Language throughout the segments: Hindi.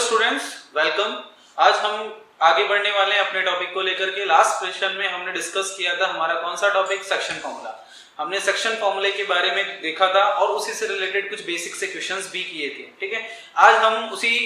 Students, welcome. आज हम आगे बढ़ने वाले हैं अपने टॉपिक को लेकर के। लास्ट सेशन में हमने डिस्कस किया था हमारा कौन सा टॉपिक, सेक्शन फॉर्मूला। हमने सेक्शन फॉर्मूले के बारे में देखा था और उसी से रिलेटेड कुछ बेसिक से क्वेश्चंस भी किए थे। ठीक है, आज हम उसी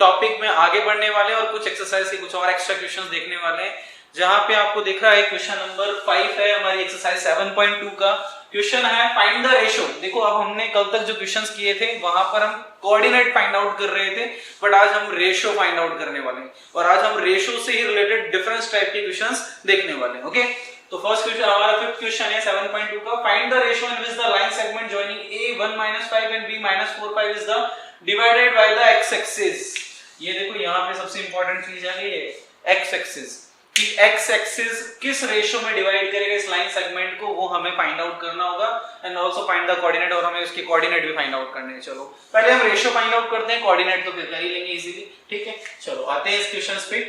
टॉपिक में आगे बढ़ने वाले हैं और कुछ एक्सरसाइज के कुछ और एक्स्ट्रा क्वेश्चंस देखने वाले हैं। जहां पे आपको दिख रहा है क्वेश्चन नंबर 5 है हमारी एक्सरसाइज 7.2 का क्वेश्चन है फाइंड द रेशियो। देखो, अब हमने कल तक जो क्वेश्चंस किए थे वहां पर हम कोऑर्डिनेट फाइंड आउट कर रहे थे, बट आज हम रेशियो फाइंड आउट करने वाले हैं और आज हम रेशियो से ही रिलेटेड डिफरेंस टाइप के क्वेश्चंस देखने वाले हैं। ओके, तो फर्स्ट क्वेश्चन हमारा फिफ्थ क्वेश्चन है 7.2 का, find the ratio in which the line segment joining A 1 - 5 and B -4 5 is the divided by the x axis. ये देखो, यहाँ पे सबसे इंपॉर्टेंट चीज है ये x एक्सिस कि x एक्सिस किस रेशियो में डिवाइड करेगा इस लाइन सेगमेंट को, वो हमें फाइंड आउट करना होगा and also find the coordinate, और हमें उसके कोऑर्डिनेट भी फाइंड आउट करने हैं। चलो पहले हम रेशियो फाइंड आउट करते हैं, कोऑर्डिनेट तो फिर कर ही लेंगे इजीली। ठीक है, चलो आते हैं इस क्वेश्चंस पे।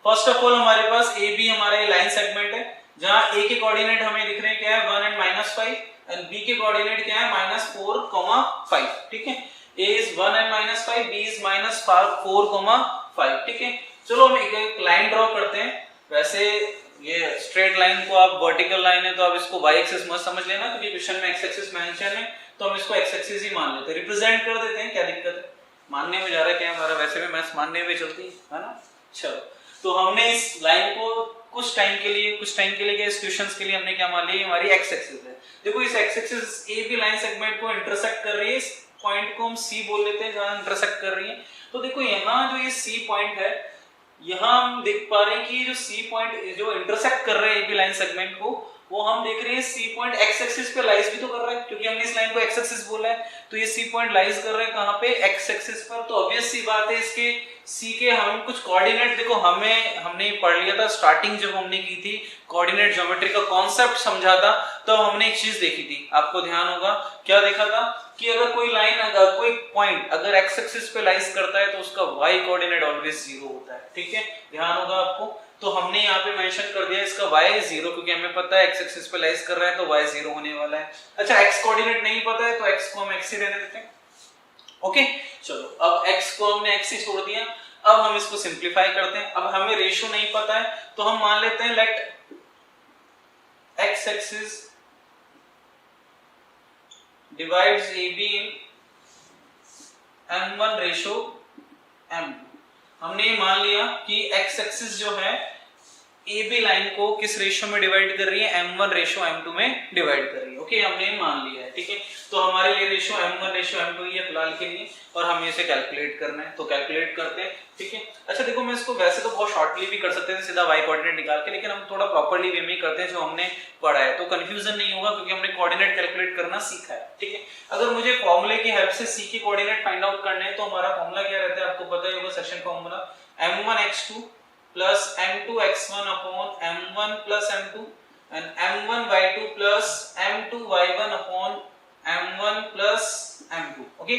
फर्स्ट ऑफ ऑल हमारे पास AB हमारा लाइन सेगमेंट है जहां A के कोऑर्डिनेट हमें दिख रहे हैं क्या है 1 एंड -5 एंड B के कोऑर्डिनेट क्या है -4, 5। ठीक है, A is 1 and -5, B is -4, 5। ठीक है, चलो हम एक लाइन ड्रॉ करते हैं। वैसे ये स्ट्रेट लाइन को आप वर्टिकल लाइन है तो आप इसको y एक्सिस मत समझ लेना, क्योंकि क्वेश्चन में x एक्सिस मेंशन है तो हम इसको x एक्सिस ही मान लेते हैं, रिप्रेजेंट कर देते हैं। क्या दिक्कत है, मानने में जा रहा है क्या हमारा, वैसे भी मैथ्स मानने में चलती है ना। चलो, तो हमने इस लाइन को कुछ टाइम के लिए इस क्वेश्चंस के लिए हमने क्या मान लिया, हमारी x एक्सिस है। देखो, इस x axis AB line segment को इंटरसेक्ट कर रही है, इस पॉइंट को हम C बोल लेते हैं जहां इंटरसेक्ट कर रही है। तो देखो, यहाँ जो ये C पॉइंट है, यहाँ हम देख पा रहे हैं कि जो C पॉइंट जो इंटरसेक्ट कर रहे हैं AB लाइन सेगमेंट को, वो हम देख रहे हैं C पॉइंट x एक्सिस पे लाइज भी तो कर रहा है, क्योंकि हमने इस लाइन को x एक्सिस बोला है। तो ये C पॉइंट लाइज कर रहा है कहां पे, x एक्सिस पर। तो ऑब्वियस सी बात है, इसके C के हम कुछ कोऑर्डिनेट, देखो हमने पढ़ लिया था स्टार्टिंग जब हमने की थी कोऑर्डिनेट ज्योमेट्री का कॉन्सेप्ट समझा था, तो हमने एक चीज देखी थी, आपको ध्यान होगा क्या देखा था कि अगर कोई लाइन, अगर कोई पॉइंट अगर x एक्सिस पे लाइज करता है तो उसका y कोऑर्डिनेट ऑलवेज 0 होता है। ठीक है, ध्यान होगा आपको। तो हमने यहाँ पे मेंशन कर दिया इसका y 0, क्योंकि हमें पता है x एक्सिस पे लाइज कर रहा है तो y 0 होने वाला है। अच्छा, x कोऑर्डिनेट नहीं पता है तो x को हम x ही रहने देते हैं। ओके, चलो अब x को हमने x ही छोड़ दिया। अब हम इसको सिंप्लीफाई करते हैं। अब हमें रेशियो नहीं पता है तो हम मान लेते हैं let x axis divides AB in m1 ratio m2। हमने ये मान लिया कि x एक्सिस जो है AB लाइन को किस रेशियो में डिवाइड कर रही है, m1 रेशियो m2 में डिवाइड कर रही है। ओके, हमने मान लिया है। ठीक है, तो हमारे लिए रेशियो m1 रेशियो m2 ही है फिलहाल के लिए, और हमें इसे कैलकुलेट करना है, तो कैलकुलेट करते हैं। ठीक है, अच्छा देखो, मैं इसको वैसे तो बहुत शॉर्टली भी कर सकते हैं सीधा y कोऑर्डिनेट निकाल के, लेकिन हम थोड़ा प्रॉपर्ली वे में करते हैं जो हमने पढ़ा है, तो कंफ्यूजन नहीं होगा क्योंकि हमने कोऑर्डिनेट कैलकुलेट करना सीखा है। ठीक है, अगर मुझे फॉर्मूले की हेल्प से C के कोऑर्डिनेट फाइंड आउट करने हैं तो हमारा फॉर्मूला क्या रहता है, आपको पता ही होगा, section formula m1x2 plus m2x1 upon m1 plus m2 and m1y2 plus m2y1 upon m1 plus m2। Okay,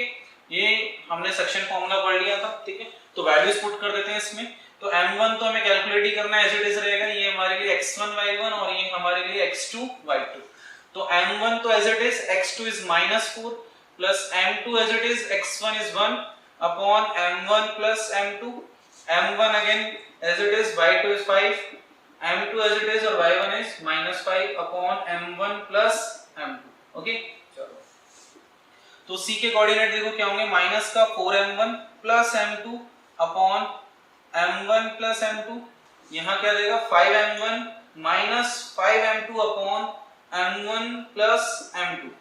ये हमने सेक्शन फॉर्मूला पढ़ लिया था। ठीक है, तो वैल्यूज पुट कर देते हैं इसमें। तो m1 तो हमें कैलकुलेट ही करना है, एज इट इज रहेगा, ये हमारे लिए x1y1 और ये हमारे लिए x2y2। तो m1 तो as it is, x2 is -4 plus m2 as it is, x1 is 1 upon m1 plus m2, m1 again as it is, y2 is 5, m2 as it is और y1 is -5 upon m1 plus m2। Okay, चलो, तो C के कोऑर्डिनेट देखो क्या होंगे, माइनस का 4m1 plus m2 upon m1 plus m2, यहाँ क्या देगा 5m1 minus 5m2 upon m1 plus m2।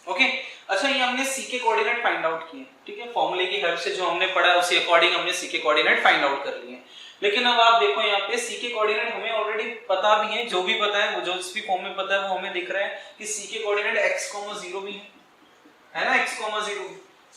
Okay, अच्छा, ये हमने C के कोऑर्डिनेट फाइंड आउट किए। ठीक है, फॉर्मूले की हेल्प से जो हमने पढ़ा है उसी अकॉर्डिंग हमने C के कोऑर्डिनेट फाइंड आउट कर लिए। लेकिन अब आप देखो यहाँ पे C के कोऑर्डिनेट हमें ऑलरेडी पता भी है, जो भी पता है, वो जो इस भी फॉर्म में पता है वो हमें दिख रहा है कि C के कोऑर्डिनेट x, 0 भी है ना, x, 0।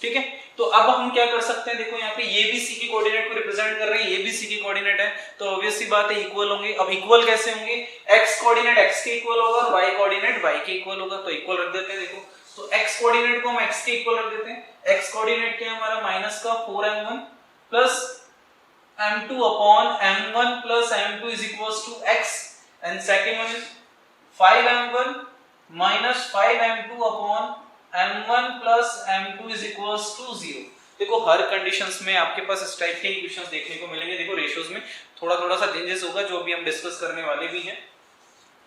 ठीक है, तो अब हम क्या कर सकते हैं, देखो यहाँ पे ये भी C के कोऑर्डिनेट को रिप्रेजेंट कर रहे हैं, ये भी C के कोऑर्डिनेट है, तो ऑब्वियस सी बात है इक्वल होंगे। अब इक्वल कैसे होंगे, x कोऑर्डिनेट x के इक्वल होगा और y कोऑर्डिनेट y के इक्वल होगा, तो इक्वल रख देते हैं। देखो, तो x कोऑर्डिनेट को हम x के इक्वल रख देते हैं। x कोऑर्डिनेट क्या है हमारा, माइनस का 4m1 plus m2 upon m1 plus m2 is equals to x, and second one is 5m1 minus 5m2 upon m1 plus m2 is equals to 0। देखो हर कंडीशंस में आपके पास इस टाइप के ही क्वेश्चंस देखने को मिलेंगे। देखो रेशियोज में थोड़ा सा चेंजेस होगा जो अभी हम डिस्कस करने वाले भी हैं।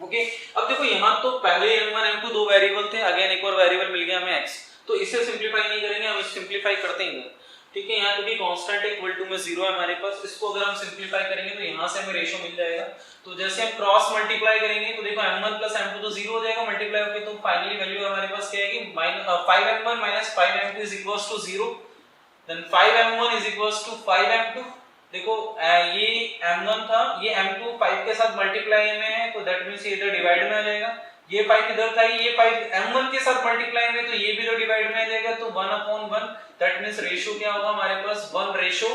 ओके, अब देखो यहाँ तो पहले m1 m2 दो वेरिएबल थे, अगेन एक और वेरिएबल मिल गया हमें x, तो इसे सिंपलीफाई नहीं करेंगे, हम सिंपलीफाई करते हैं इधर। ठीक है, यहाँ क्योंकि कांस्टेंट इक्वल टू में 0 है हमारे पास, इसको अगर हम सिंपलीफाई करेंगे तो यहाँ से हमें रेशो मिल जाएगा। तो जैसे हम क्रॉस मल्टीप्लाई करेंगे तो देखो m1 m2 तो 0 हो जाएगा, मल्टीप्लाई होके तो फाइनली वैल्यू हमारे पास क्या आएगी 5m1 5m2 is equals to 0, then 5m1 is equals to 5m2। देखो ये m1 था, ये m2 5 के साथ मल्टीप्लाई में है तो दैट मींस ये इधर डिवाइड में आ जाएगा, ये 5 इधर था, ये 5 m1 के साथ मल्टीप्लाई में तो ये भी इधर डिवाइड में आ जाएगा, तो 1/1 दैट मींस रेशियो क्या होगा हमारे पास 1:1।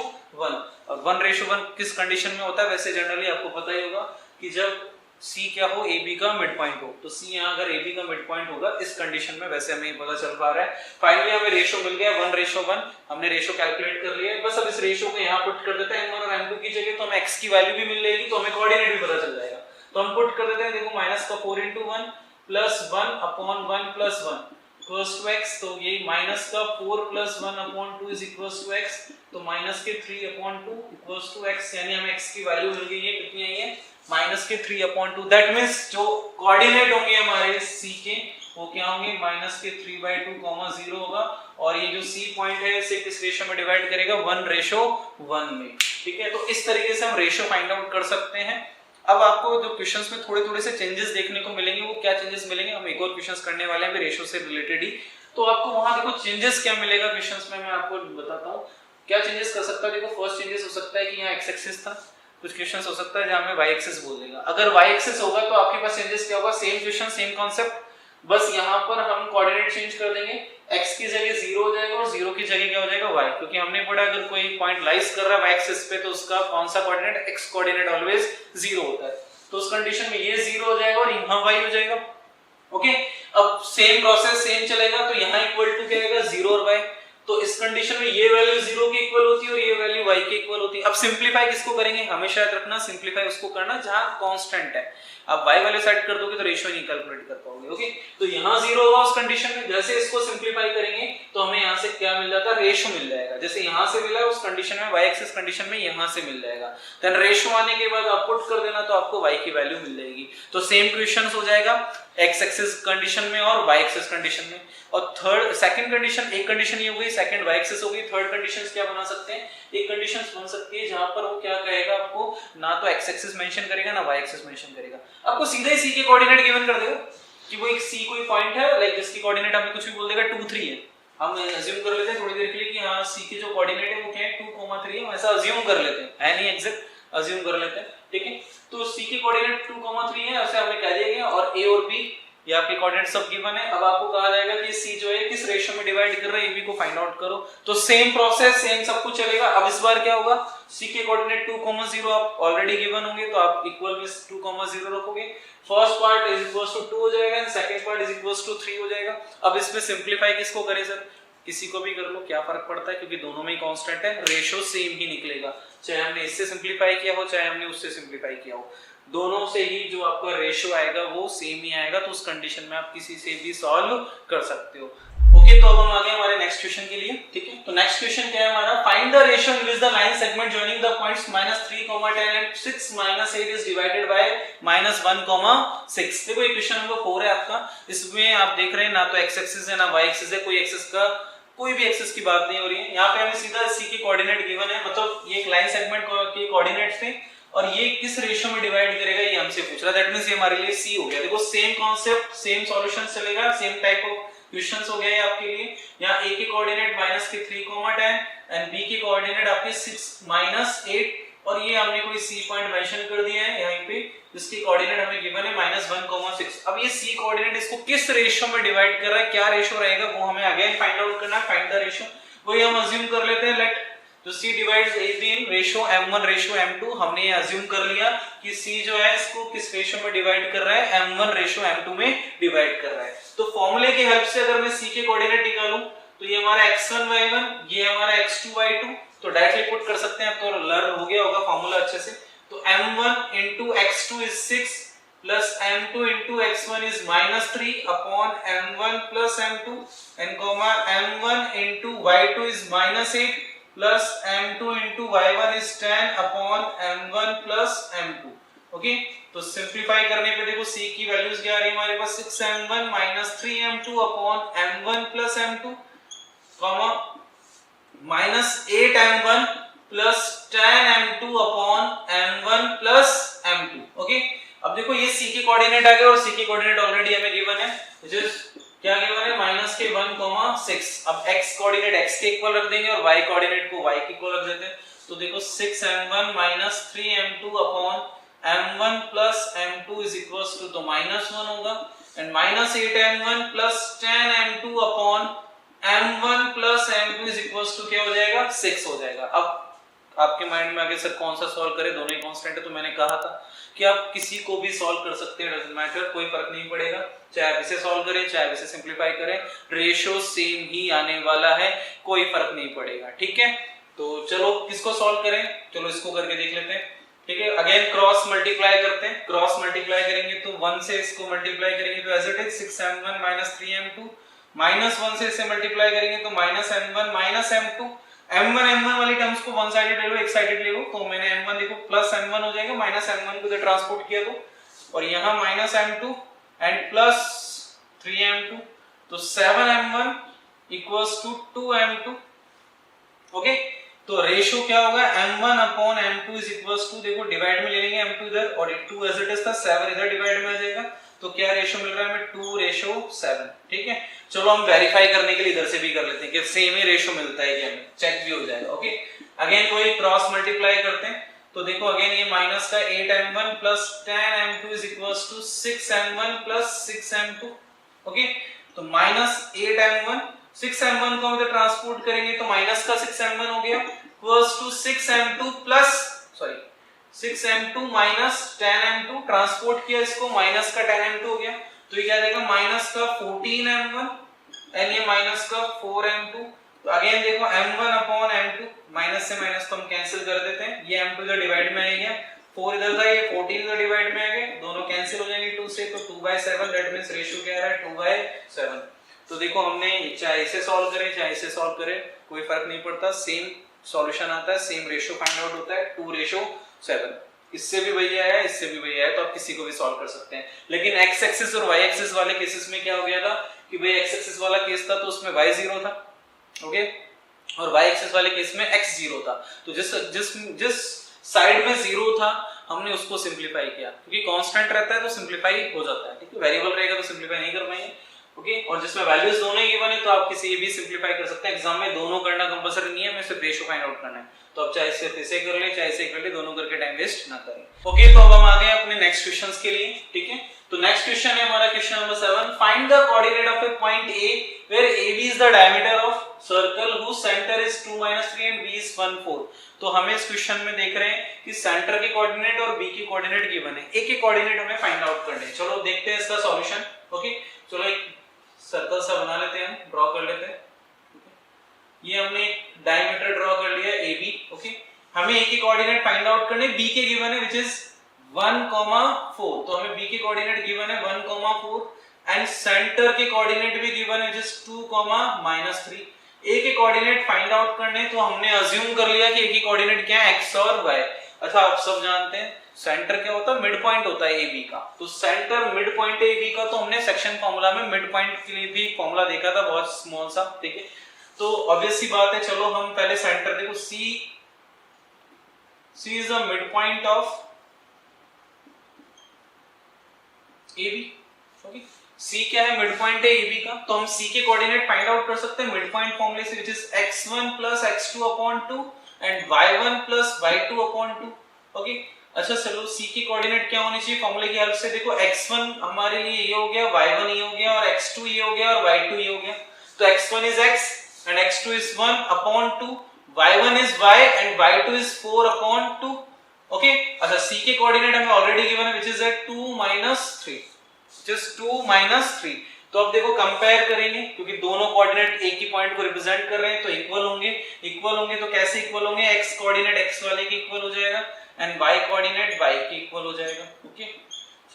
और 1:1 किस कंडीशन में होता है, वैसे जनरली आपको पता ही होगा कि जब C क्या हो AB का मिड पॉइंट हो, तो C यहाँ अगर AB का मिड पॉइंट होगा इस कंडीशन में, वैसे हमें पता चल पा रहा है। फाइनली हमें रेशो मिल गया 1:1, हमने रेशो कैलकुलेट कर लिया है। बस अब इस रेशो को यहाँ पुट कर देते हैं m1 और m2 की जगह, तो हमें x की वैल्यू भी मिल जाएगी, तो हमें कोऑर्डिनेट भी पता चल जाएगा। तो हम पुट कर देते हैं, देखो माइनस का 4 into 1 plus 1/1 plus 1 equals to x, तो ये माइनस का 4 plus 1/2 is equals to x, तो माइनस के 3/2 इक्वल्स टू x, यानी हमें x की वैल्यू मिल गई है, कितनी आई है माइनस के 3/2। दैट मींस जो कोऑर्डिनेट होंगे हमारे c के वो क्या होंगे माइनस के 3/2, 0 होगा, और ये जो c पॉइंट है इसे किस रेशियो में डिवाइड करेगा 1:1 में। ठीक है, तो इस तरीके से हम रेशियो फाइंड आउट कर सकते हैं। अब आपको जो क्वेश्चंस में थोड़े से चेंजेस देखने को मिलेंगे, वो क्या चेंजेस मिलेंगे, हम एक और क्वेश्चंस करने वाले हैं रेशियो से रिलेटेड ही, तो आपको वहां देखो चेंजेस क्या मिलेगा क्वेश्चंस में, मैं आपको बताता हूं क्या चेंजेस कर सकता है। देखो फर्स्ट चेंजेस हो सकता है कि यहाँ x एक्सिस था, कुछ क्वेश्चंस हो सकता है जहां हमें y एक्सिस बोल देगा। अगर y एक्सिस होगा तो आपके पास चेंजेस क्या होगा, सेम क्वेश्चन सेम कांसेप्ट, बस यहाँ पर हम कोऑर्डिनेट चेंज कर देंगे, x की जगह 0 हो जाएगा और 0 की जगह क्या हो जाएगा y, क्योंकि हमने पढ़ा अगर कोई पॉइंट लाइज कर रहा है y एक्सिस पे तो उसका कौन सा कोऑर्डिनेट x कोऑर्डिनेट ऑलवेज 0 होता है, तो उस कंडीशन में ये 0 हो जाएगा और यहाँ y हो जाएगा। ओके, अब सेम प्रोसेस सेम चलेगा, तो यहाँ इक्वल टू क्या आएगा 0 और y, तो इस कंडीशन में ये वैल्यू 0 के इक्वल होती है और ये वैल्यू y के इक्वल होती है। अब सिंपलीफाई किसको करेंगे, हमेशा याद रखना सिंपलीफाई उसको करना जहां कांस्टेंट है, आप y वैल्यू सेट कर दोगे तो रेशियो नहीं कैलकुलेट कर पाओगे। ओके, तो यहाँ 0 होगा उस कंडीशन में, जैसे इसको सिंपलीफाई करेंगे तो हमें यहाँ से क्या मिल जाता है रेशियो मिल जाएगा, जैसे यहाँ से मिला उस कंडीशन में y एक्सिस कंडीशन में यहाँ से मिल जाएगा, देन रेशियो आने के बाद आप पुट कर देना तो आपको y की वैल्यू मिल जाएगी। तो सेम क्वेश्चंस हो जाएगा x एक्सिस कंडीशन में और y एक्सिस कंडीशन में। और थर्ड सेकंड कंडीशन, एक कंडीशन ये हो गई, सेकंड y एक्सिस हो गई, थर्ड कंडीशंस क्या बना सकते हैं, एक कंडीशंस बन सकती है जहां पर वो क्या कहेगा आपको, ना तो x एक्सिस मेंशन करेगा ना y एक्सिस मेंशन करेगा, आपको सीधा ही c के कोऑर्डिनेट गिवन कर देगा कि वो एक c कोई पॉइंट है लाइक जिसकी कोऑर्डिनेट हमें कुछ भी बोल देगा 2 3 है, हम अज्यूम कर लेते हैं थोड़ी देर के लिए कि हां c के जो कोऑर्डिनेट है वो क्या है 2, 3 है, ऐसा अज्यूम कर लेते हैं, है नहीं एग्जैक्ट अज्यूम कर लेते हैं। ठीक है, तो c के कोऑर्डिनेट 2, 3 है, ऐसे हमने कह दिया गया, और a और b ये आपके कोऑर्डिनेट सब गिवन है। अब आपको कहा जाएगा कि c जो है किस रेशियो में डिवाइड कर रहा है, ab को फाइंड आउट करो, तो सेम प्रोसेस सेम सब कुछ चलेगा। अब इस बार क्या होगा, c के कोऑर्डिनेट 2, 0 आप ऑलरेडी गिवन होंगे तो आप इक्वल में 2, 0 रखोगे, first part is equals to 2 हो जाएगा and second part is equals to 3 हो जाएगा। अब इसमें सिंपलीफाई किसको करें सर, किसी को भी कर लो, क्या फर्क पड़ता है, क्योंकि दोनों में ही कांस्टेंट है, रेशियो सेम ही निकलेगा, चाहे हमने इससे सिंपलीफाई किया हो चाहे हमने उससे सिंपलीफाई किया हो, दोनों से ही जो आपका रेशियो आएगा वो सेम ही आएगा, तो उस कंडीशन में आप किसी से भी सॉल्व कर सकते हो। ओके, तो अब हम आ गए हमारे नेक्स्ट क्वेश्चन के लिए। ठीक है, तो नेक्स्ट क्वेश्चन क्या है हमारा, find the ratio in which the line segment joining the points -3, 10 and 6, -8 is divided by -1, 6। देखो ये क्वेश्चन नंबर 4 है आपका, इसमें आप देख रहे हैं ना तो x एक्सिस है ना y एक्सिस है, कोई एक्सिस का कोई भी एक्सिस की बात नहीं हो रही है, यहाँ पे हमें सीधा c के कोऑर्डिनेट गिवन है, मतलब ये एक लाइन सेगमेंट के कोऑर्डिनेट्स थे और ये किस रेशियो में डिवाइड करेगा ये हमसे पूछ रहा है, दैट मींस ये हमारे लिए c हो गया। देखो सेम कांसेप्ट सेम सॉल्यूशन चलेगा, सेम टाइप ऑफ क्वेश्चंस हो गया ये आपके लिए। यहाँ a के कोऑर्डिनेट -3, 10 एंड b के कोऑर्डिनेट आपके 6, -8, और ये हमने कोई c पॉइंट मेंशन कर दिया है यहाँ पे, इसकी कोऑर्डिनेट हमें गिवन है -1, 6। अब ये c कोऑर्डिनेट इसको किस रेशियो में डिवाइड कर रहा है, क्या रेशियो रहेगा वो हमें अगेन फाइंड आउट करना है, फाइंड द रेशियो। वही हम अज्यूम कर लेते हैं, लेट तो c divides ab in ratio m1 m2, हमने ये अज्यूम कर लिया कि c जो है इसको किस रेशियो में डिवाइड कर रहा है, m1 m2 में डिवाइड कर रहा है। तो फॉर्मूले की हेल्प से अगर मैं c के कोऑर्डिनेट निकालूं तो ये हमारा x1 y1, ये हमारा x2 y2, तो डायरेक्टली पुट कर सकते हैं, तो लर्न हो गया होगा फॉर्मूला अच्छे से। तो m1 into x2 is 6 plus m2 into x1 is -3 upon m1 plus m2 and comma m1 into y2 is -8 plus m2 into y1 is 10 upon m1 plus m2. Okay तो सिंप्लीफाई करने पे देखो c की वैल्यूज क्या आ रही है हमारे पास 6m1 3m2 upon m1 plus m2 comma -8m1 plus 10m2 upon m1 plus m2. Okay अब देखो ये c के कोऑर्डिनेट आ गए और c के कोऑर्डिनेट ऑलरेडी हमें गिवन है व्हिच इज क्या गिवन है -1,6. अब x कोऑर्डिनेट x के इक्वल रख देंगे और y कोऑर्डिनेट को y के इक्वल रख देते हैं तो देखो 6m1 3m2 upon m1 plus m2 is equals to तो -1 होगा and -8m1 plus 10m2 upon m1 plus m2 is equals to क्या हो जाएगा 6 हो जाएगा. अब आपके माइंड में आगे सर कौन सा सॉल्व करें, दोनों ही कांस्टेंट है. तो मैंने कहा था कि आप किसी को भी सॉल्व कर सकते हैं, डजंट मैटर, कोई फर्क नहीं पड़ेगा. चाहे आप इसे सॉल्व करें चाहे आप इसे सिंपलीफाई करें, रेशियो सेम ही आने वाला है, कोई फर्क नहीं पड़ेगा. ठीक है तो चलो किसको सॉल्व करें, चलो इसको करके देख लेते हैं. ठीक है अगेन क्रॉस मल्टीप्लाई करते हैं. क्रॉस मल्टीप्लाई करेंगे तो 1 से इसको मल्टीप्लाई करेंगे तो as it is 6m1 3m2 -1 से इसे मल्टीप्लाई करेंगे तो -m1 -m2. m1 वाली टर्म्स को वन साइडेड ले लो, एक साइडेड ले लो. तो मैंने m1 देखो प्लस m1 हो जाएगा, -m1 को इधर ट्रांसपोर्ट किया तो और यहां -m2 एंड प्लस 3m2 तो 7m1 equals to 2m2. Okay तो रेशियो क्या होगा m1 upon m2 is equals to देखो डिवाइड में ले लेंगे m2 इधर और 2 एज इट इज था, 7 इधर डिवाइड में आ जाएगा तो क्या रेशियो मिल रहा है हमें 2:7. ठीक है चलो हम वेरीफाई करने के लिए इधर से भी कर लेते हैं कि सेम ही रेशियो मिलता है कि हमें चेक भी हो जाएगा. ओके अगेन कोई क्रॉस मल्टीप्लाई करते हैं तो देखो अगेन ये माइनस का 8m1 plus 10m2 is equals to 6m1 plus 6m2. Okay तो -8m1 6m1 को हम इधर ट्रांसपोर्ट करेंगे तो माइनस का 6m1 हो गया equals to 6m2 plus 6m2 minus 10m2 transport किया इसको माइनस का 10m2 हो गया तो ये क्या जाएगा माइनस का 14m1 एंड ये माइनस का 4m2. तो अगेन देखो m1 अपॉन m2 माइनस से माइनस तो हम कैंसिल कर देते हैं, ये m2 इधर डिवाइड में आ गया, 4 इधर था, ये 14 इधर डिवाइड में आ गए, दोनों कैंसिल हो जाएंगे 2 से तो 2/7 दैट मींस रेशियो क्या आ रहा है 2/7. तो देखो हमने चाहे इसे सॉल्व करें चाहे इसे सॉल्व करें कोई फर्क नहीं पड़ता, सेम सॉल्यूशन आता है, सेम रेशियो फाइंड आउट होता है 2:7. इससे भी भैया है इससे भी भैया है तो आप किसी को भी सॉल्व कर सकते हैं. लेकिन x एक्सिस और y एक्सिस वाले केसेस में क्या हो गया था कि भाई x एक्सिस वाला केस था तो उसमें y 0 था. ओके और y एक्सिस वाले केस में x 0 था. तो जिस साइड में 0 था हमने उसको सिंपलीफाई किया क्योंकि कांस्टेंट रहता है तो सिंपलीफाई हो जाता है. ठीक है वेरिएबल रहेगा तो सिंपलीफाई नहीं कर पाएंगे. ओके और जिसमें वैल्यूज दोनों ही गिवन है तो आप किसी भी सिंपलीफाई कर सकते हैं. एग्जाम में दोनों करना कंपलसरी नहीं है, हमें सिर्फ रेशियो फाइंड आउट करना है तो आप चाहे सिर्फ इसे कर ले चाहे इसे कर ले, दोनों करके टाइम वेस्ट ना करें. ओके तो अब हम आ गए अपने नेक्स्ट क्वेश्चंस के लिए. ठीक है तो नेक्स्ट क्वेश्चन है हमारा question number 7. Find the coordinate of A point A where AB is the diameter of circle whose center is 2 -3 and B is 1 4. तो हमें इस क्वेश्चन में देख रहे हैं कि सेंटर के कोऑर्डिनेट और B के कोऑर्डिनेट गिवन है, A के कोऑर्डिनेट हमें फाइंड आउट करने हैं. चलो देखते हैं इसका सॉल्यूशन. ओके चलो एक सर्कल सा बना लेते हैं, हम ड्रॉ कर लेते हैं. ये हमने डायमीटर ड्रॉ कर लिया AB. ओके हमें A के कोऑर्डिनेट फाइंड आउट करने, B के गिवन है व्हिच इज 1,4. तो हमें B के कोऑर्डिनेट गिवन है 1,4 एंड सेंटर के कोऑर्डिनेट भी गिवन है व्हिच इज 2,-3. A के कोऑर्डिनेट फाइंड आउट करने तो हमने अज्यूम कर लिया कि A की कोऑर्डिनेट क्या है x और y. अच्छा आप सब जानते हैं सेंटर क्या होता है, मिड पॉइंट होता है AB का. तो सेंटर मिड पॉइंट है AB का तो हमने सेक्शन फार्मूला में मिड पॉइंट के लिए भी फार्मूला देखा था बहुत स्मॉल सा. ठीक है तो ऑब्वियस सी बात है, चलो हम पहले सेंटर देखो C is the midpoint of AB. Okay C क्या है मिड पॉइंट है AB का तो हम C के कोऑर्डिनेट फाइंड आउट कर सकते हैं मिड पॉइंट फॉर्मूले से which is x1 + x2/2 and y1 + y2/2. Okay अच्छा चलो C के कोऑर्डिनेट क्या होने चाहिए फॉर्मूले की हेल्प से. देखो x1 हमारे लिए ये हो गया, y1 ये हो गया और x2 ये हो गया और y2 ये हो गया. तो x1 is x and x2 is 1/2, y1 is y and y2 is 4/2. Okay अच्छा C के कोऑर्डिनेट हमें ऑलरेडी गिवन है व्हिच इज 2 - 3 जस्ट 2 - 3. तो अब देखो कंपेयर करेंगे क्योंकि दोनों कोऑर्डिनेट एक ही पॉइंट को रिप्रेजेंट कर रहे हैं तो इक्वल होंगे तो कैसे इक्वल होंगे, x कोऑर्डिनेट x वाले के इक्वल हो जाएगा एंड y कोऑर्डिनेट y के इक्वल हो जाएगा. ओके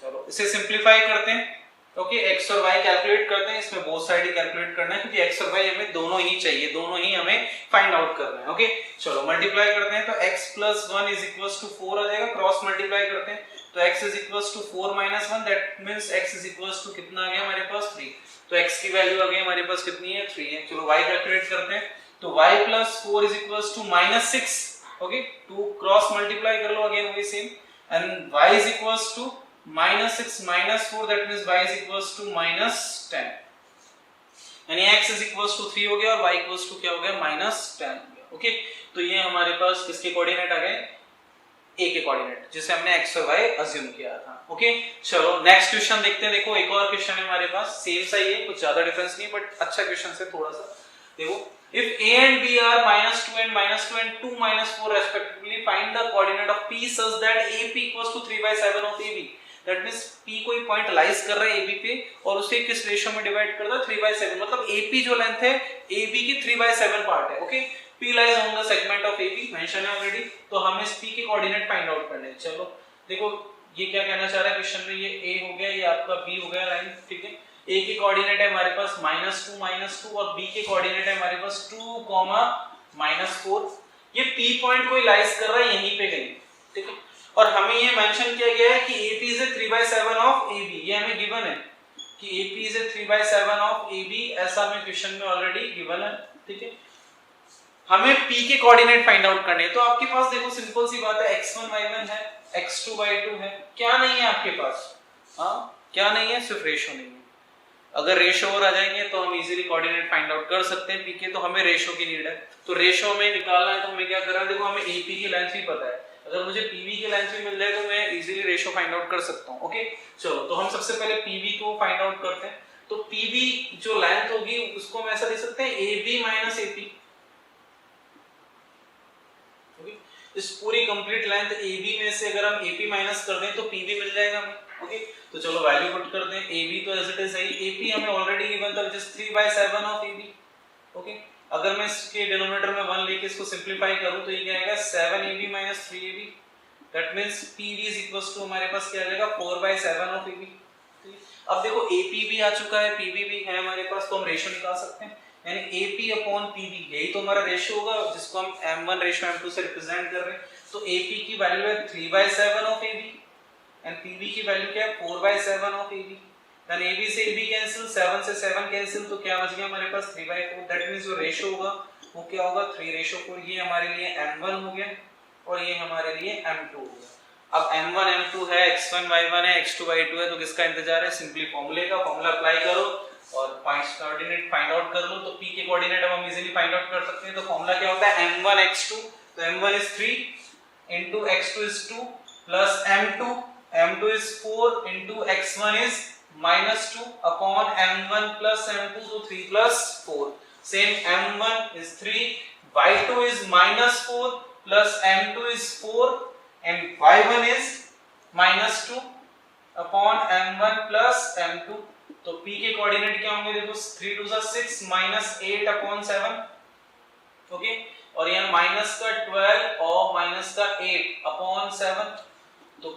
चलो इसे सिंप्लीफाई करते हैं। ओके, x और y कैलकुलेट करते हैं, इसमें बोथ साइड ही कैलकुलेट करना है क्योंकि x और y हमें दोनों ही चाहिए, दोनों ही हमें फाइंड आउट करना है। ओके, चलो मल्टीप्लाई करते हैं तो x + 1 = 4 आ जाएगा, क्रॉस मल्टीप्लाई करते हैं तो x = 4 - 1, दैट मींस x = कितना आ गया हमारे पास 3, तो x की वैल्यू आ गई हमारे पास कितनी है 3 है। चलो y कैलकुलेट करते हैं तो y + 4 = -6। ओके, 2 क्रॉस मल्टीप्लाई कर लो, अगेन वही same, and y = -6 - 4, that means y = -10, यानी x = 3 हो गया और y = क्या हो गया -10 हो गया। ओके, तो ये हमारे पास किसके कोऑर्डिनेट आ गए, a के कोऑर्डिनेट, जिसे हमने x और y अज्यूम किया था। ओके, चलो नेक्स्ट क्वेश्चन देखते हैं। देखो एक और क्वेश्चन है हमारे पास, सेम सा ही है, कुछ ज्यादा डिफरेंस नहीं, बट अच्छा क्वेश्चन है थोड़ा सा। देखो, if a and b are -2 and -2 and 2 - 4 respectively, find the coordinate of p such that ap = 3/7 of ab। That means p कोई पॉइंट लाइज कर रहा है ab पे और उसे किस रेशियो में डिवाइड कर रहा है 3/7, मतलब ap जो लेंथ है ab की 3/7 पार्ट है। Okay, p lies on the segment of ab, mention है ऑलरेडी, तो हमें इस p के कोऑर्डिनेट फाइंड आउट करने हैं। चलो देखो ये क्या कहना चाह रहा है क्वेश्चन में, ये a हो गया, ये आपका b हो गया लाइन, ठीक है। a के कोऑर्डिनेट है हमारे पास -2 -2 और b के कोऑर्डिनेट है हमारे पास 2, -4। ये p पॉइंट कोई लाइज कर रहा है यहीं पे कहीं, ठीक है, और हमें ये मेंशन किया गया है कि AP is 3/7 of AB, ये हमें गिवन है कि AP is 3/7 of AB, ऐसा हमें क्वेश्चन में ऑलरेडी गिवन है, ठीक है। हमें P के कोऑर्डिनेट फाइंड आउट करने हैं, तो आपके पास देखो सिंपल सी बात है, x1 y1 है, x2 y2 है, क्या नहीं है आपके पास, हाँ क्या नहीं है, सिर्फ रेशियो नहीं है। अगर रेशियो और आ जाएंगे तो हम इजीली कोऑर्डिनेट फाइंड आउट कर सकते हैं P के, तो हमें रेशियो की नीड है, तो रेशियो में निकालना है तो हमें क्या करना है, देखो हमें AP की लेंथ भी पता है, अगर मुझे PV की लेंथ भी मिल जाए तो मैं इजीली रेशियो फाइंड आउट कर सकता हूं। ओके, चलो तो हम सबसे पहले PV को फाइंड आउट करते हैं। तो PV जो लेंथ होगी उसको हम ऐसा लिख सकते हैं AB - AP। ओके, इस पूरी कंप्लीट लेंथ AB में से अगर हम AP माइनस कर दें तो PV मिल जाएगा हमें। ओके, तो चलो वैल्यू पुट कर दें, AB तो एज इट इज है, AP हमें ऑलरेडी गिवन था, which is 3/7 of AB। Okay, अगर मैं इसके डिनोमिनेटर में 1 लेके इसको सिंपलीफाई करूं तो ये क्या आएगा 7AB - 3AB, that means PV = हमारे पास क्या आ जाएगा 4/7 of AB। अब देखो AP भी आ चुका है, PV भी है हमारे पास, तो हम रेशियो निकाल सकते हैं, यानी AP/PV, यही तो हमारा रेशियो होगा जिसको हम M1:M2 से रिप्रेजेंट कर रहे हैं। तो AP की वैल्यू है 3/7 of AB एंड PV की वैल्यू क्या है 4/7 of AB। देन AB से AB कैंसिल, 7 से 7 कैंसिल, तो क्या बच गया हमारे पास 3/4, दैट मींस जो रेशियो होगा वो क्या होगा 3:4। ये हमारे लिए M1 हो गया और ये हमारे लिए M2 हो गया। अब M1 M2 है, x1 y1 है, x2 y2 है, तो किसका इंतजार है, सिंपली फॉर्मूले का, फॉर्मूला अप्लाई करो और पॉइंट्स कोऑर्डिनेट फाइंड आउट कर लो। तो P के कोऑर्डिनेट अब हम इजीली फाइंड आउट कर सकते हैं, तो फॉर्मूला क्या होता है M1 x2, तो M1 is 3 into x2 is 2 plus M2 is 4 into x1 is -2 upon M1 plus M2, so 3 plus 4, same M1 is 3, y2 is -4 plus M2 is 4 and y1 is -2 upon M1 plus M2। तो P के कोऑर्डिनेट क्या होंगे, देखो 3 2 6 -8 upon 7, ओके, और यहाँ माइनस का 12 और माइनस का 8 अपॉन 7, तो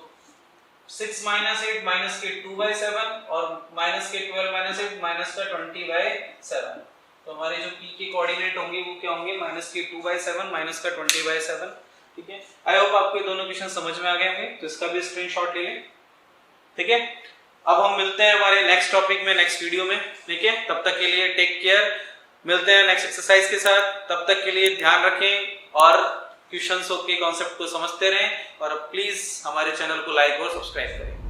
6 - 8 माइनस के 2/7 और माइनस के 12 - 8 माइनस का 20/7। तो हमारे जो P के कोऑर्डिनेट होंगे वो क्या होंगे, माइनस के 2/7 माइनस का 20/7। ठीक है, आई होप आपको ये दोनों क्वेश्चन समझ में आ गए होंगे, तो इसका भी स्क्रीनशॉट ले लें। ठीक है, अब हम मिलते हैं हमारे नेक्स्ट टॉपिक में, नेक्स्ट वीडियो में। ठीक है, तब तक के लिए टेक केयर, मिलते हैं नेक्स्ट एक्सरसाइज के साथ। तब तक के लिए ध्यान रखें और क्वेश्चंस के कॉन्सेप्ट को समझते रहें, और प्लीज हमारे चैनल को लाइक और सब्सक्राइब करें।